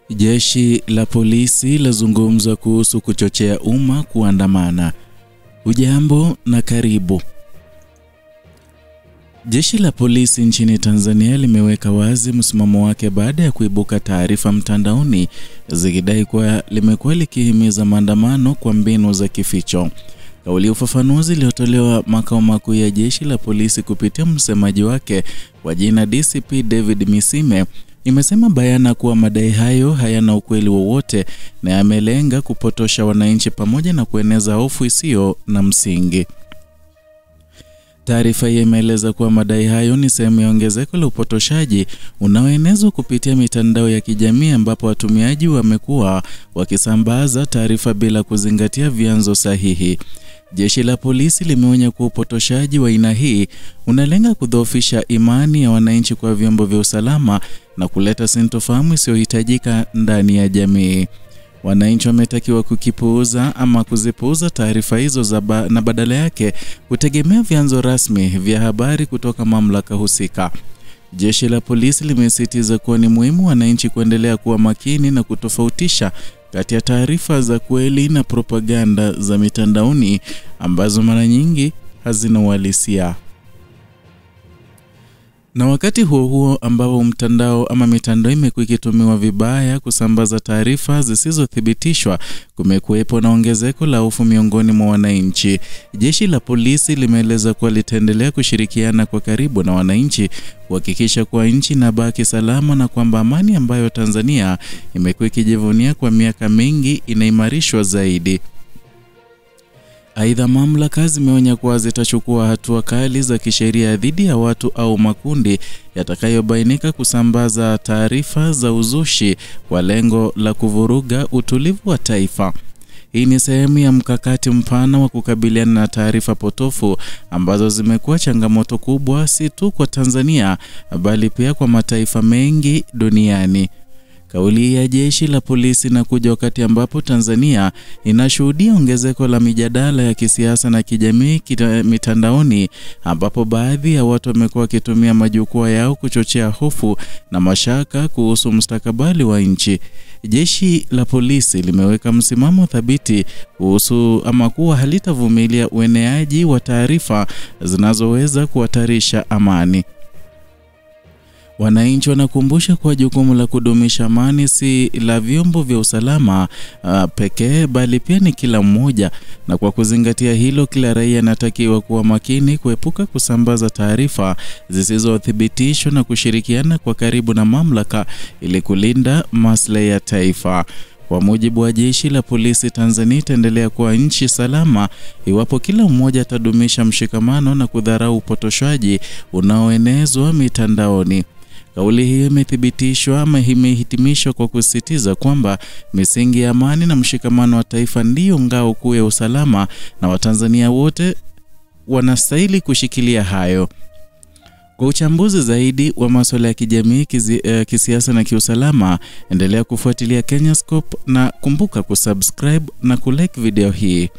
Jeshi la polisi lazungumza kuhusu kuchochea umma kuandamana. Hujambo na karibu. Jeshi la polisi nchini Tanzania limeweka wazi msimamo wake baada ya kuibuka taarifa mtandaoni zikidai kuwa limekuwa likihimiza maandamano kwa mbinu za kificho. Kauli ya ufafanuzi iliyotolewa makao makuu ya jeshi la polisi kupitia msemaji wake kwa jina DCP David Misime imesema bayana kuwa madai hayo hayana ukweli wowote na yamelenga kupotosha wananchi pamoja na kueneza hofu isiyo na msingi. Taarifa hii imeeleza kuwa madai hayo ni sehemu ya ongezeko la upotoshaji unaoenezwa kupitia mitandao ya kijamii ambapo watumiaji wamekuwa wakisambaza taarifa bila kuzingatia vyanzo sahihi. Jeshi la polisi limeonya kuwa upotoshaji wa aina hii unalenga kudhoofisha imani ya wananchi kwa vyombo vya usalama na kuleta sintofahamu isiyohitajika ndani ya jamii. Wananchi wametakiwa kukipuuza ama kuzipuuza taarifa hizo na badala yake kutegemea vyanzo rasmi vya habari kutoka mamlaka husika. Jeshi la polisi limesisitiza kuwa ni muhimu wananchi kuendelea kuwa makini na kutofautisha kati ya taarifa za kweli na propaganda za mitandaoni ambazo mara nyingi hazina uhalisia. Na wakati huo ambao mitandao imekuwa ikitumiwa vibaya kusambaza taarifa zisizothibitishwa, kumekuwepo na ongezeko la hofu miongoni mwa wananchi. Jeshi la polisi limeeleza kuwa litaendelea kushirikiana kwa karibu na wananchi kuhakikisha kuwa nchi inabaki salama na kwamba amani ambayo Tanzania imekuwa ikijivunia kwa miaka mingi inaimarishwa zaidi. Aidha, mamlaka zimeonya kuwa zitachukua hatua kali za kisheria dhidi ya watu au makundi yatakayobainika kusambaza taarifa za uzushi kwa lengo la kuvuruga utulivu wa taifa. Hii ni sehemu ya mkakati mpana wa kukabiliana na taarifa potofu ambazo zimekuwa changamoto kubwa si tu kwa Tanzania bali pia kwa mataifa mengi duniani. Kauli ya jeshi la polisi inakuja wakati ambapo Tanzania inashuhudia ongezeko la mijadala ya kisiasa na kijamii mitandaoni ambapo baadhi ya watu wamekuwa wakitumia majukwaa yao kuchochea hofu na mashaka kuhusu mustakabali wa nchi. Jeshi la polisi limeweka msimamo thabiti kuhusu kuwa halitavumilia ueneaji wa taarifa zinazoweza kuhatarisha amani. Wananchi wanakumbusha kuwa jukumu la kudumisha amani si la vyombo vya usalama pekee bali pia ni kila mmoja, na kwa kuzingatia hilo kila raia anatakiwa kuwa makini kuepuka kusambaza taarifa zisizothibitishwa na kushirikiana kwa karibu na mamlaka ili kulinda maslahi ya taifa. Kwa mujibu wa jeshi la polisi, Tanzania itaendelea kuwa nchi salama iwapo kila mmoja atadumisha mshikamano na kudharau upotoshaji unaoenezwa mitandaoni. Kauli hii imehitimishwa kwa kusisitiza kwamba misingi ya amani na mshikamano wa taifa ndiyo ngao kuu ya usalama na Watanzania wote wanastahili kushikilia hayo. Kwa uchambuzi zaidi wa masuala ya kijamii, kisiasa na kiusalama, endelea kufuatilia Kenyascope na kumbuka kusubscribe na kulike video hii.